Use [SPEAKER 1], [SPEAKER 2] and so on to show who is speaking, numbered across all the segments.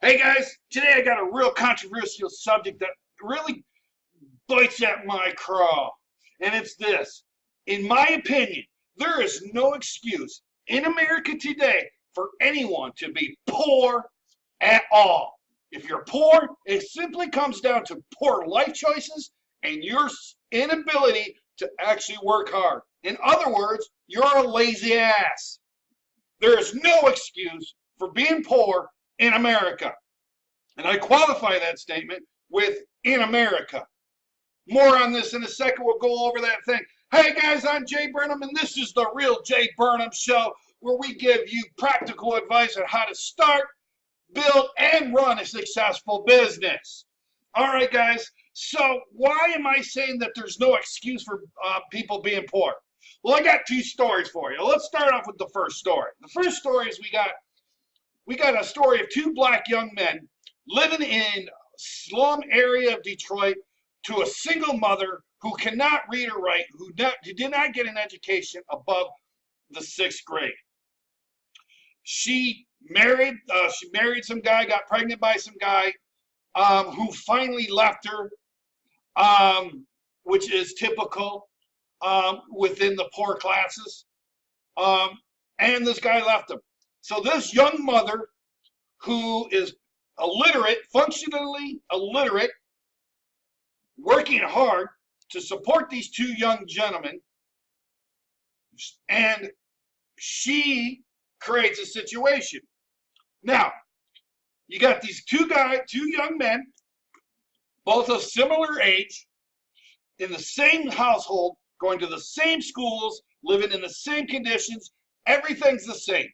[SPEAKER 1] Hey guys, today I got a real controversial subject that really bites at my craw. And it's this. In my opinion, there is no excuse in America today for anyone to be poor at all. If you're poor, it simply comes down to poor life choices and your inability to actually work hard. In other words, you're a lazy ass. There is no excuse for being poor in America. And I qualify that statement with in America. More on this in a second. We'll go over that thing. Hey guys, I'm Jay Burnham, and this is the Real Jay Burnham Show, where we give you practical advice on how to start, build, and run a successful business. All right, guys. So why am I saying that there's no excuse for people being poor? Well, I got two stories for you. Let's start off with the first story. The first story is we got a story of two black young men living in a slum area of Detroit to a single mother who cannot read or write, who did not get an education above the 6th grade. She married some guy, got pregnant by some guy who finally left her, which is typical within the poor classes. And this guy left him. So this young mother, who is illiterate, functionally illiterate, working hard to support these two young gentlemen, and she creates a situation. Now, you got these two young men, both of similar age, in the same household, going to the same schools, living in the same conditions, everything's the same.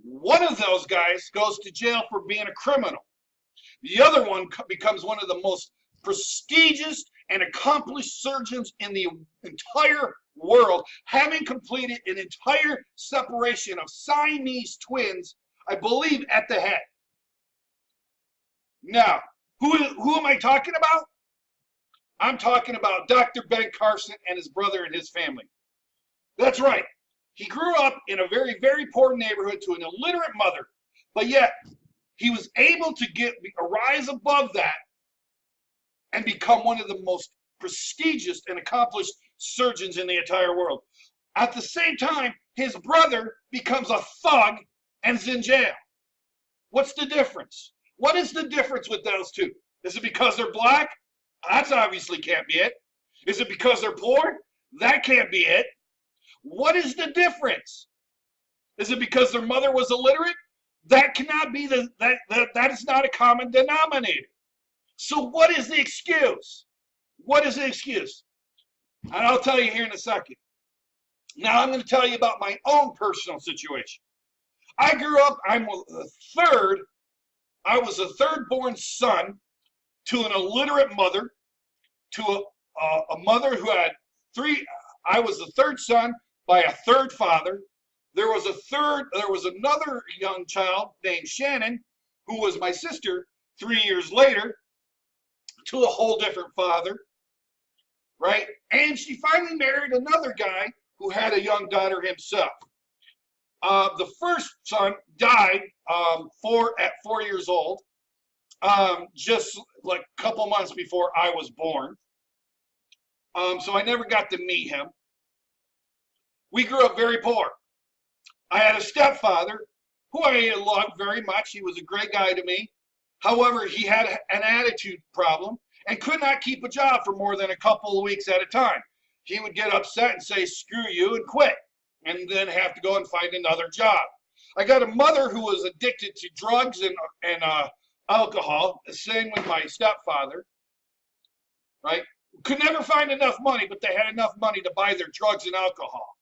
[SPEAKER 1] One of those guys goes to jail for being a criminal. The other one becomes one of the most prestigious and accomplished surgeons in the entire world, having completed an entire separation of Siamese twins, I believe, at the head. Now, who am I talking about? I'm talking about Dr. Ben Carson and his brother and his family. That's right. He grew up in a very, very poor neighborhood to an illiterate mother, but yet he was able to rise above that and become one of the most prestigious and accomplished surgeons in the entire world. At the same time, his brother becomes a thug and is in jail. What's the difference? What is the difference with those two? Is it because they're black? That's obviously can't be it. Is it because they're poor? That can't be it. What is the difference? Is it because their mother was illiterate? That cannot be that is not a common denominator. So what is the excuse? What is the excuse? And I'll tell you here in a second. Now I'm going to tell you about my own personal situation. I grew up, I was a third born son to an illiterate mother, to a mother who had I was the third son by a third father. There was another young child named Shannon, who was my sister 3 years later, to a whole different father, right? And she finally married another guy who had a young daughter himself. The first son died at 4 years old, just like a couple months before I was born. So I never got to meet him. We grew up very poor. I had a stepfather who I loved very much. He was a great guy to me. However, he had an attitude problem and could not keep a job for more than a couple of weeks at a time. He would get upset and say, screw you, and quit, and then have to go and find another job. I got a mother who was addicted to drugs and alcohol, same with my stepfather, right? Could never find enough money, but they had enough money to buy their drugs and alcohol.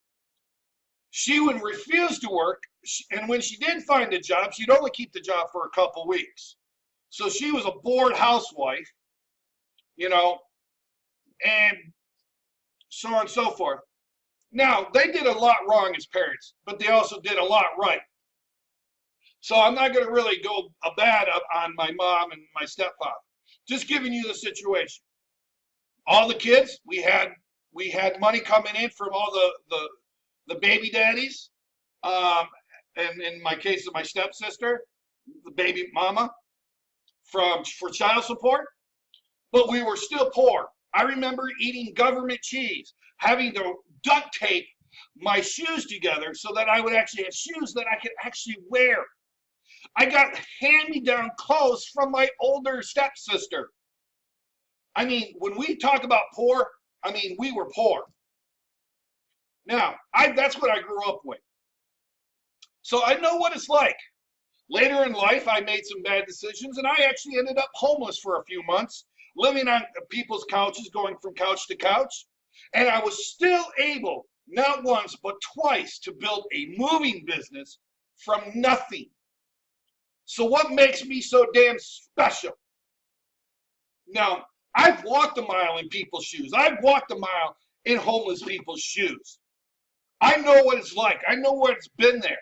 [SPEAKER 1] She would refuse to work, and when she did find a job, she'd only keep the job for a couple weeks. So she was a bored housewife, you know, and so on and so forth. Now, they did a lot wrong as parents, but they also did a lot right. So I'm not going to really go bad on my mom and my stepfather. Just giving you the situation. All the kids, we had money coming in from all the baby daddies, and in my case of my stepsister, the baby mama, for child support, but we were still poor. I remember eating government cheese, having to duct tape my shoes together so that I would actually have shoes that I could actually wear. I got hand-me-down clothes from my older stepsister. I mean, when we talk about poor, I mean, we were poor. Now, that's what I grew up with. So I know what it's like. Later in life, I made some bad decisions, and I actually ended up homeless for a few months, living on people's couches, going from couch to couch. And I was still able, not once, but twice, to build a moving business from nothing. So what makes me so damn special? Now, I've walked a mile in people's shoes. I've walked a mile in homeless people's shoes. I know what it's like. I know where it's been there.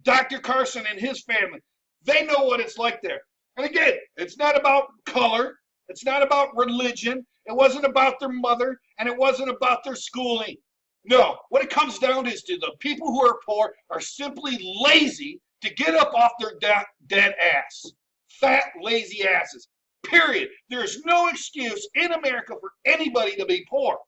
[SPEAKER 1] Dr. Carson and his family, they know what it's like there. And again, it's not about color. It's not about religion. It wasn't about their mother, and it wasn't about their schooling. No, what it comes down is to the people who are poor are simply lazy to get up off their dead ass. Fat, lazy asses. Period. There is no excuse in America for anybody to be poor.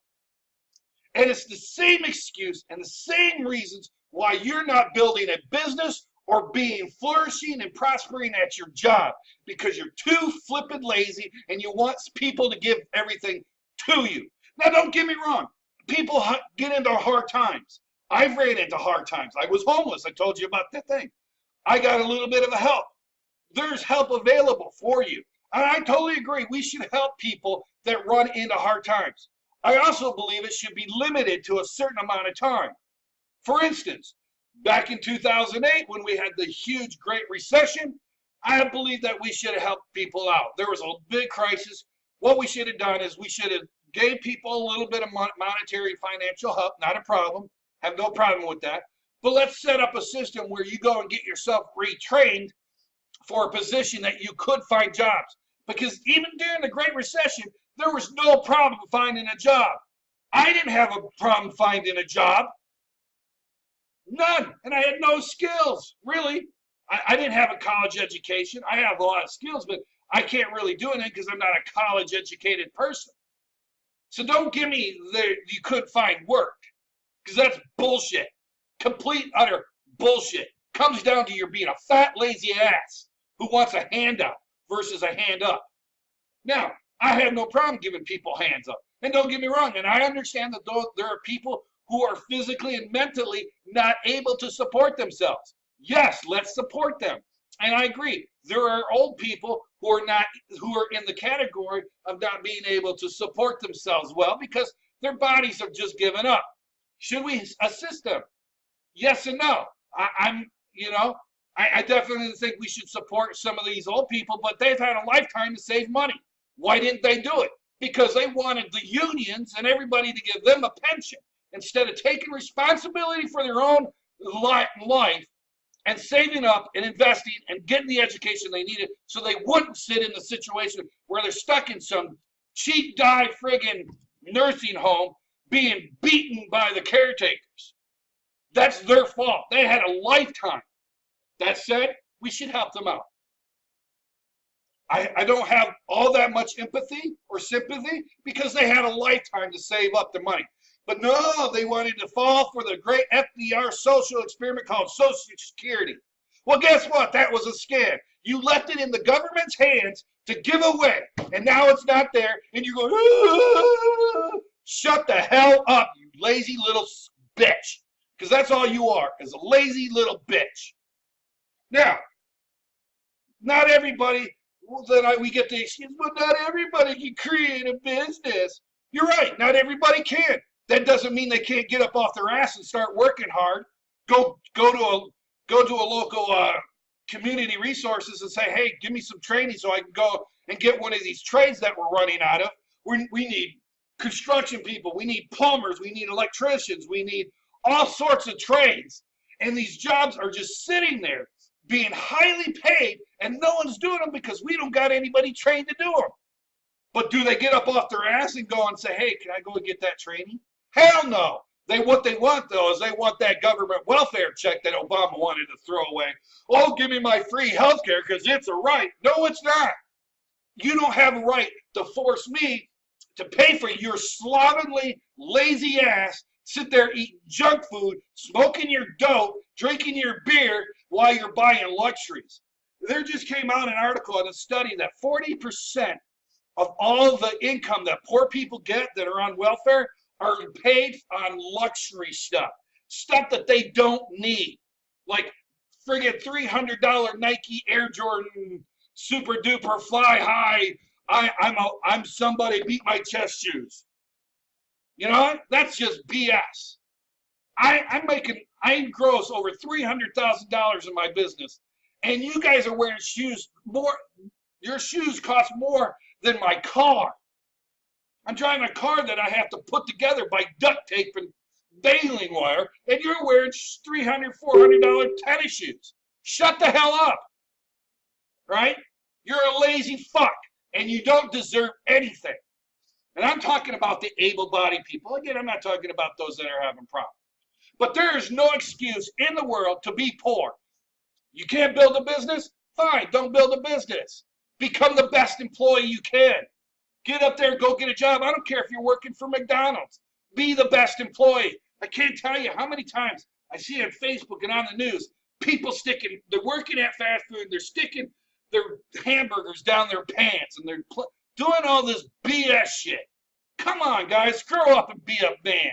[SPEAKER 1] And it's the same excuse and the same reasons why you're not building a business or being flourishing and prospering at your job, because you're too flippin' lazy and you want people to give everything to you. Now, don't get me wrong. People get into hard times. I've ran into hard times. I was homeless. I told you about that thing. I got a little bit of a help. There's help available for you. And I totally agree. We should help people that run into hard times. I also believe it should be limited to a certain amount of time. For instance, back in 2008, when we had the huge Great Recession, I believe that we should have helped people out. There was a big crisis. What we should have done is we should have gave people a little bit of monetary financial help. Not a problem. Have no problem with that. But let's set up a system where you go and get yourself retrained for a position that you could find jobs. Because even during the Great Recession, there was no problem finding a job. I didn't have a problem finding a job. None. And I had no skills, really. I didn't have a college education. I have a lot of skills, but I can't really do anything because I'm not a college-educated person. So don't give me you couldn't find work, because that's bullshit. Complete, utter bullshit. Comes down to you being a fat, lazy ass who wants a handout versus a hand up. Now, I have no problem giving people hands up. And don't get me wrong, and I understand that there are people who are physically and mentally not able to support themselves. Yes, let's support them. And I agree. There are old people who are in the category of not being able to support themselves well because their bodies have just given up. Should we assist them? Yes and no. I definitely think we should support some of these old people, but they've had a lifetime to save money. Why didn't they do it? Because they wanted the unions and everybody to give them a pension instead of taking responsibility for their own life and saving up and investing and getting the education they needed so they wouldn't sit in the situation where they're stuck in some cheap dive friggin' nursing home being beaten by the caretakers. That's their fault. They had a lifetime. That said, we should help them out. I don't have all that much empathy or sympathy because they had a lifetime to save up the money. But no, they wanted to fall for the great FDR social experiment called Social Security. Well, guess what? That was a scam. You left it in the government's hands to give away, and now it's not there, and you're going, ah! Shut the hell up, you lazy little bitch. Because that's all you are, is a lazy little bitch. Now, not everybody, we get the excuse, but not everybody can create a business. You're right, not everybody can. That doesn't mean they can't get up off their ass and start working hard. Go to a local community resources and say, hey, give me some training so I can go and get one of these trades that we're running out of. We need construction people, we need plumbers, we need electricians, we need all sorts of trades. And these jobs are just sitting there being highly paid, and no one's doing them because we don't got anybody trained to do them. But do they get up off their ass and go and say, hey, can I go and get that training? Hell no. What they want, though, is they want that government welfare check that Obama wanted to throw away. Oh, give me my free health care because it's a right. No, it's not. You don't have a right to force me to pay for your slovenly, lazy ass, sit there eating junk food, smoking your dope, drinking your beer while you're buying luxuries. There just came out an article and a study that 40% of all the income that poor people get that are on welfare are paid on luxury stuff that they don't need, like friggin' $300 Nike Air Jordan super duper fly high. I'm somebody beat my chest shoes. You know, that's just BS. I gross over $300,000 in my business, and you guys are wearing shoes more. Your shoes cost more than my car. I'm driving a car that I have to put together by duct tape and baling wire, and you're wearing $300, $400 tennis shoes. Shut the hell up, right? You're a lazy fuck, and you don't deserve anything. And I'm talking about the able-bodied people. Again, I'm not talking about those that are having problems. But there is no excuse in the world to be poor. You can't build a business? Fine, don't build a business. Become the best employee you can. Get up there and go get a job. I don't care if you're working for McDonald's. Be the best employee. I can't tell you how many times I see on Facebook and on the news, people they're working at fast food, they're sticking their hamburgers down their pants, and they're doing all this BS shit. Come on, guys, grow up and be a man.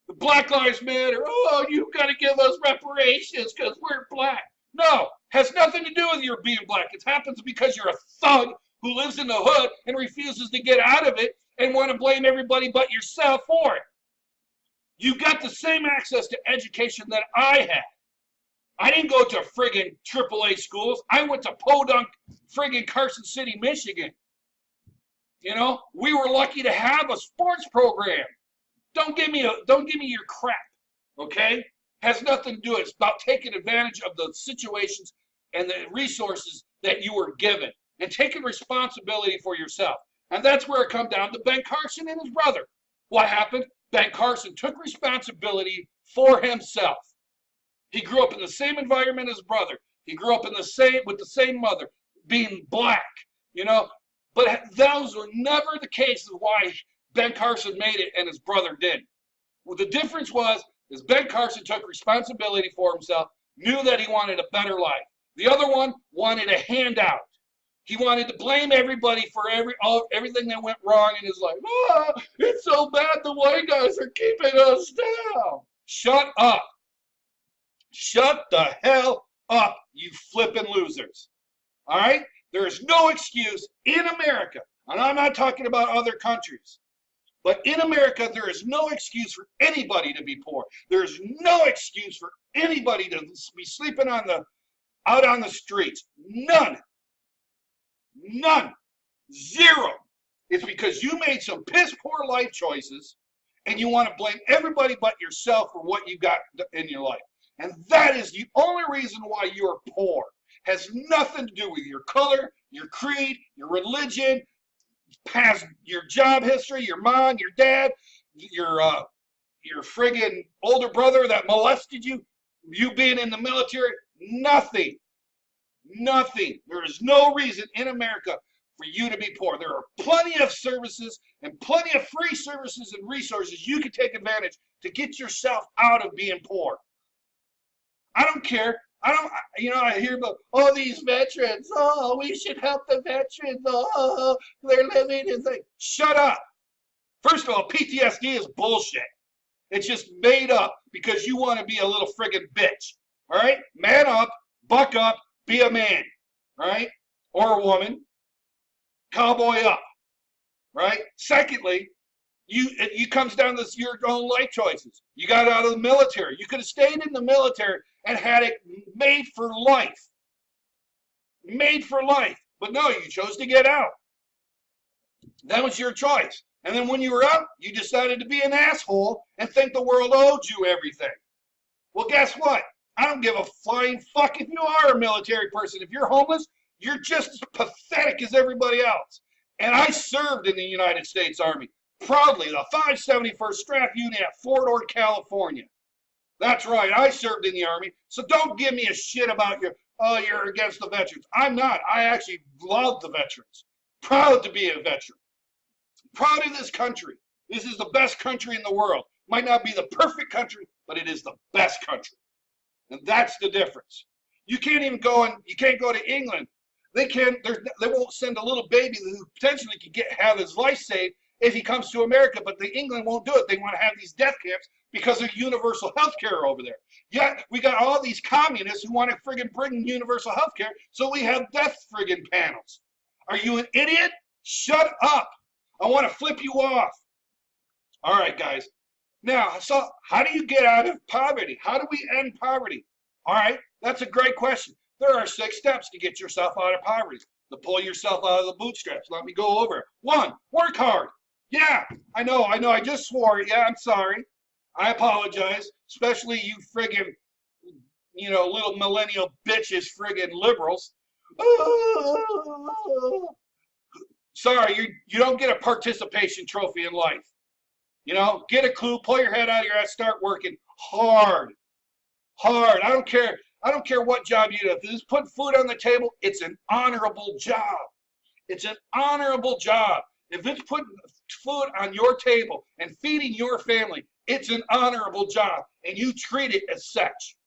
[SPEAKER 1] The Black Lives Matter, oh, you got to give us reparations because we're black. No, has nothing to do with your being black. It happens because you're a thug who lives in the hood and refuses to get out of it and want to blame everybody but yourself for it. You got the same access to education that I had. I didn't go to friggin' AAA schools. I went to Podunk, friggin' Carson City, Michigan. You know, we were lucky to have a sports program. Don't give me your crap, okay? Has nothing to do with it. It's about taking advantage of the situations and the resources that you were given and taking responsibility for yourself. And that's where it comes down to Ben Carson and his brother. What happened? Ben Carson took responsibility for himself. He grew up in the same environment as his brother. He grew up with the same mother, being black, you know. But those were never the cases why Ben Carson made it and his brother didn't. Well, the difference was Ben Carson took responsibility for himself, knew that he wanted a better life. The other one wanted a handout. He wanted to blame everybody for everything that went wrong in his life. Oh, it's so bad the white guys are keeping us down. Shut up. Shut the hell up, you flippin' losers. All right? There is no excuse in America, and I'm not talking about other countries, but in America, there is no excuse for anybody to be poor. There is no excuse for anybody to be sleeping out on the streets. None. None. Zero. It's because you made some piss poor life choices and you want to blame everybody but yourself for what you got in your life. And that is the only reason why you're poor. Has nothing to do with your color, your creed, your religion, past your job history, your mom, your dad, your friggin' older brother that molested you, you being in the military. Nothing. Nothing. There is no reason in America for you to be poor. There are plenty of services and plenty of free services and resources you can take advantage to get yourself out of being poor. I don't care. I hear about, oh, these veterans, oh, we should help the veterans, oh, they're living in things. Shut up. First of all, PTSD is bullshit. It's just made up because you want to be a little friggin' bitch. All right? Man up, buck up, be a man. Right? Or a woman. Cowboy up. Right? Secondly, it comes down to your own life choices. You got out of the military. You could have stayed in the military and had it made for life. Made for life. But no, you chose to get out. That was your choice. And then when you were out, you decided to be an asshole and think the world owed you everything. Well, guess what? I don't give a flying fuck if you are a military person. If you're homeless, you're just as pathetic as everybody else. And I served in the United States Army. proudly the 571st Draft Unit at Fort Ord, California. That's right, I served in the Army, so don't give me a shit about oh, you're against the veterans. I'm not. I actually love the veterans. Proud to be a veteran. Proud of this country. This is the best country in the world. Might not be the perfect country, but it is the best country. And that's the difference. You can't even you can't go to England. They won't send a little baby who potentially could have his life saved if he comes to America, but England won't do it. They want to have these death camps because of universal health care over there. Yet we got all these communists who want to friggin' bring universal health care, so we have death friggin' panels. Are you an idiot? Shut up. I want to flip you off. All right, guys. Now, so how do you get out of poverty? How do we end poverty? All right, that's a great question. There are 6 steps to get yourself out of poverty, to pull yourself out of the bootstraps. Let me go over it. 1, work hard. Yeah, I know, I just swore. Yeah, I'm sorry. I apologize, especially you friggin', little millennial bitches, friggin' liberals. Sorry, you don't get a participation trophy in life. Get a clue, pull your head out of your ass, start working hard. Hard. I don't care what job you do. If it's putting food on the table, it's an honorable job. It's an honorable job. If it's putting food on your table and feeding your family, it's an honorable job, and you treat it as such.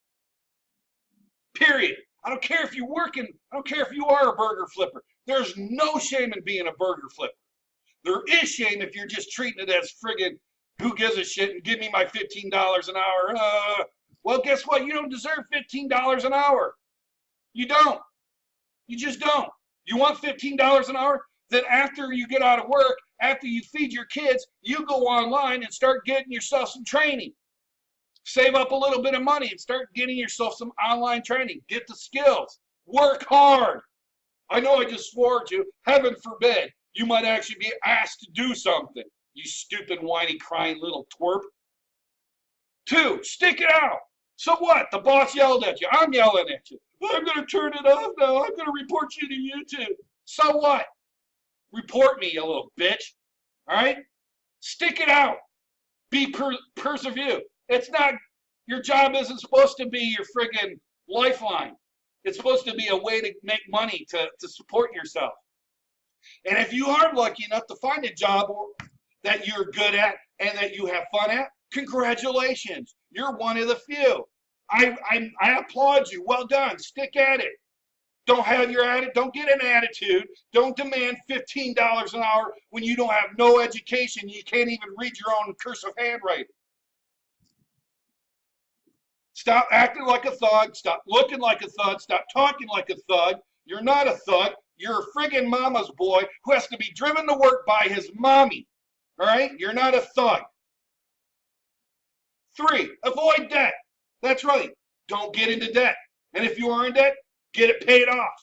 [SPEAKER 1] Period. I don't care if you're working. I don't care if you are a burger flipper. There's no shame in being a burger flipper. There is shame if you're just treating it as friggin' who gives a shit and give me my $15 an hour. Well, guess what? You don't deserve $15 an hour. You don't. You just don't. You want $15 an hour? Then after you get out of work, after you feed your kids, you go online and start getting yourself some training. Save up a little bit of money and start getting yourself some online training. Get the skills. Work hard. I know I just swore at you. Heaven forbid you might actually be asked to do something. You stupid, whiny, crying little twerp. 2, stick it out. So what? The boss yelled at you. I'm yelling at you. I'm going to turn it off now. I'm going to report you to YouTube. So what? Report me, you little bitch. All right? Stick it out. Persevere. It's not, your job isn't supposed to be your friggin' lifeline. It's supposed to be a way to make money to support yourself. And if you are lucky enough to find a job that you're good at and that you have fun at, congratulations. You're one of the few. I applaud you. Well done. Stick at it. Don't get an attitude. Don't demand $15 an hour when you don't have no education. You can't even read your own cursive handwriting. Stop acting like a thug. Stop looking like a thug. Stop talking like a thug. You're not a thug. You're a friggin' mama's boy who has to be driven to work by his mommy. All right? You're not a thug. 3, avoid debt. That's right. Don't get into debt. And if you are in debt, get it paid off.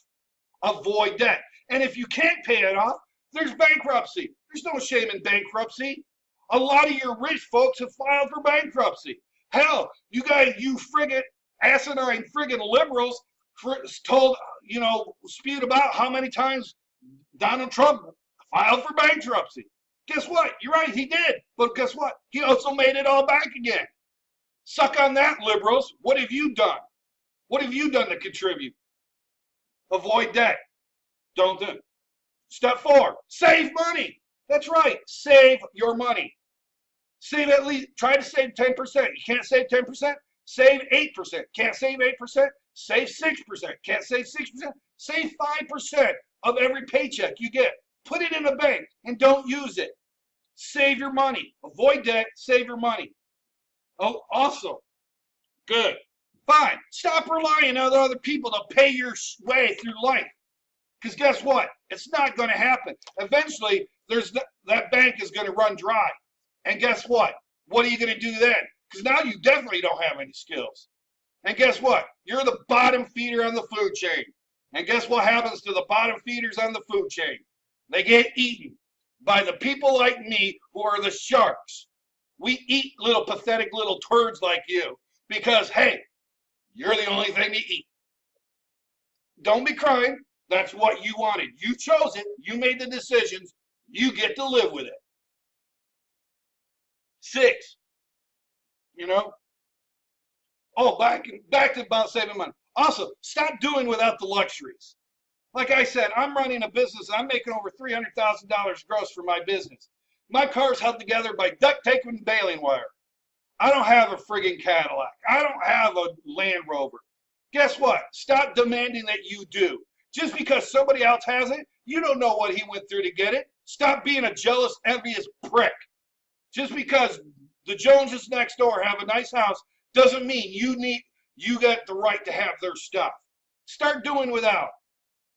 [SPEAKER 1] Avoid debt. And if you can't pay it off, there's bankruptcy. There's no shame in bankruptcy. A lot of your rich folks have filed for bankruptcy. Hell, you guys, you friggin' asinine friggin' liberals spewed about how many times Donald Trump filed for bankruptcy. Guess what? You're right, he did. But guess what? He also made it all back again. Suck on that, liberals. What have you done? What have you done to contribute? Avoid debt. Don't do it. Step 4, save money. That's right, save your money. Save at least, try to save 10%. You can't save 10%? Save 8%. Can't save 8%? Save 6%. Can't save 6%? Save 5% of every paycheck you get. Put it in a bank and don't use it. Save your money. Avoid debt, save your money. Oh, also, good. 5, stop relying on other people to pay your way through life. Because guess what? It's not going to happen. Eventually, that bank is going to run dry. And guess what? What are you going to do then? Because now you definitely don't have any skills. And guess what? You're the bottom feeder on the food chain. And guess what happens to the bottom feeders on the food chain? They get eaten by the people like me who are the sharks. We eat little pathetic little turds like you because, hey, you're the only thing to eat. Don't be crying. That's what you wanted. You chose it. You made the decisions. You get to live with it. 6, you know. Oh, back to about saving money. Also, stop doing without the luxuries. Like I said, I'm running a business. I'm making over $300,000 gross for my business. My car's held together by duct tape and baling wire. I don't have a friggin' Cadillac. I don't have a Land Rover. Guess what? Stop demanding that you do. Just because somebody else has it, you don't know what he went through to get it. Stop being a jealous, envious prick. Just because the Joneses next door have a nice house doesn't mean you got the right to have their stuff. Start doing without.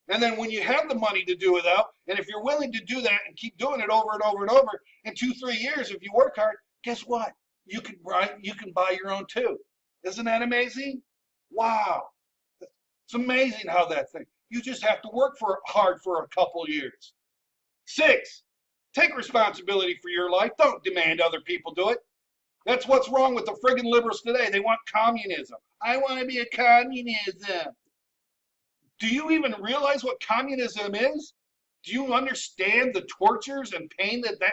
[SPEAKER 1] And then when you have the money to do without, and if you're willing to do that and keep doing it over and over and over, in 2-3 years, if you work hard, guess what? You can buy your own too. Isn't that amazing? Wow. It's amazing how that thing. You just have to work hard for a couple years. 6, take responsibility for your life. Don't demand other people do it. That's what's wrong with the friggin' liberals today. They want communism. I want to be a communism. Do you even realize what communism is? Do you understand the tortures and pain that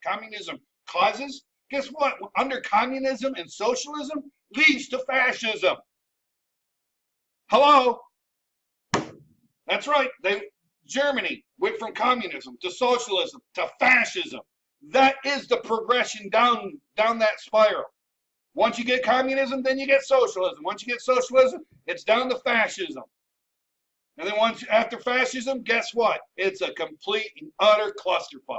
[SPEAKER 1] communism causes? Guess what? Under communism and socialism leads to fascism. Hello? That's right. Germany went from communism to socialism to fascism. That is the progression down that spiral. Once you get communism, then you get socialism. Once you get socialism, it's down to fascism. And then after fascism, guess what? It's a complete and utter clusterfuck.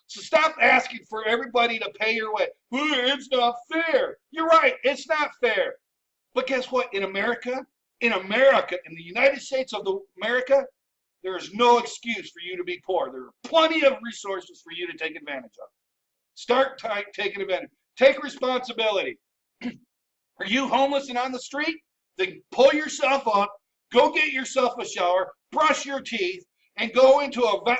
[SPEAKER 1] So stop asking for everybody to pay your way. It's not fair. You're right, it's not fair. But guess what? In America, in the United States of America, there is no excuse for you to be poor. There are plenty of resources for you to take advantage of. Start taking advantage. Take responsibility. Are you homeless and on the street? Then pull yourself up, go get yourself a shower, brush your teeth, and go into a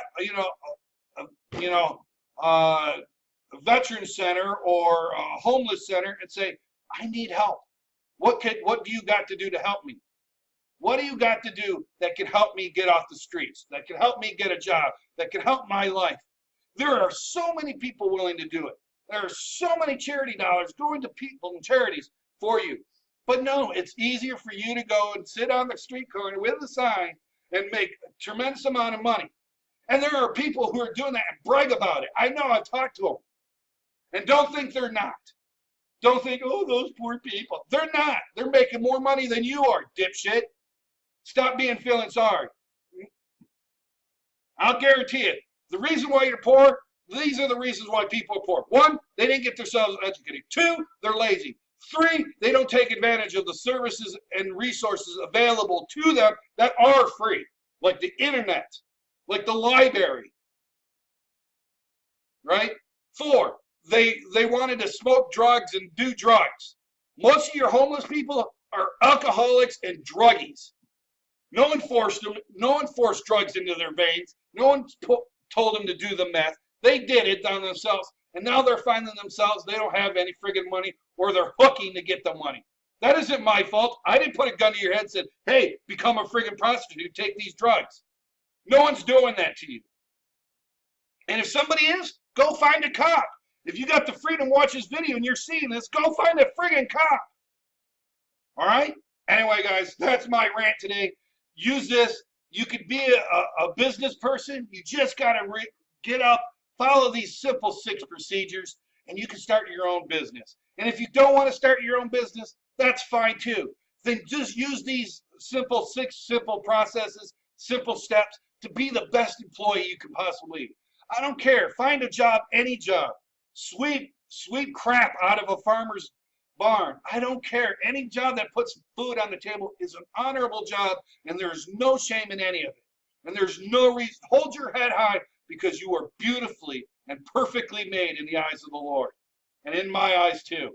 [SPEAKER 1] veteran center or a homeless center and say, I need help. What do you got to do to help me? What do you got to do that can help me get off the streets, that can help me get a job, that can help my life? There are so many people willing to do it. There are so many charity dollars going to people and charities for you. But no, it's easier for you to go and sit on the street corner with a sign and make a tremendous amount of money. And there are people who are doing that and brag about it. I know, I've talked to them. And don't think they're not. Don't think, oh, those poor people. They're not. They're making more money than you are, dipshit. Stop feeling sorry. I'll guarantee it. The reason why you're poor, these are the reasons why people are poor. 1, they didn't get themselves educated. 2, they're lazy. 3, they don't take advantage of the services and resources available to them that are free, like the internet, like the library, right? 4, they wanted to smoke drugs and do drugs. Most of your homeless people are alcoholics and druggies. No one forced them. No one forced drugs into their veins. No one told them to do the meth. They did it on themselves. And now they're finding themselves they don't have any friggin' money, or they're hooking to get the money. That isn't my fault. I didn't put a gun to your head and said, hey, become a friggin' prostitute, take these drugs. No one's doing that to you. And if somebody is, go find a cop. If you got the freedom to watch this video and you're seeing this, go find a friggin' cop. All right? Anyway, guys, that's my rant today. Use this. You could be a business person. You just got to get up, follow these simple 6 procedures, and you can start your own business. And if you don't want to start your own business, that's fine too. Then just use these 6 simple processes, simple steps to be the best employee you can possibly be. I don't care. Find a job, any job. Sweep crap out of a farmer's barn. I don't care. Any job that puts food on the table is an honorable job, and there's no shame in any of it. And there's no reason. Hold your head high, because you are beautifully and perfectly made in the eyes of the Lord. And in my eyes too.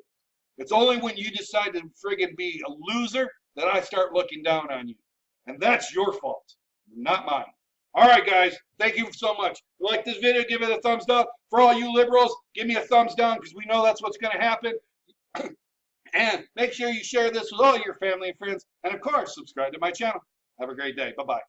[SPEAKER 1] It's only when you decide to friggin' be a loser that I start looking down on you. And that's your fault, not mine. All right, guys. Thank you so much. If you like this video, give it a thumbs up. For all you liberals, give me a thumbs down, because we know that's what's going to happen. And make sure you share this with all your family and friends. And, of course, subscribe to my channel. Have a great day. Bye-bye.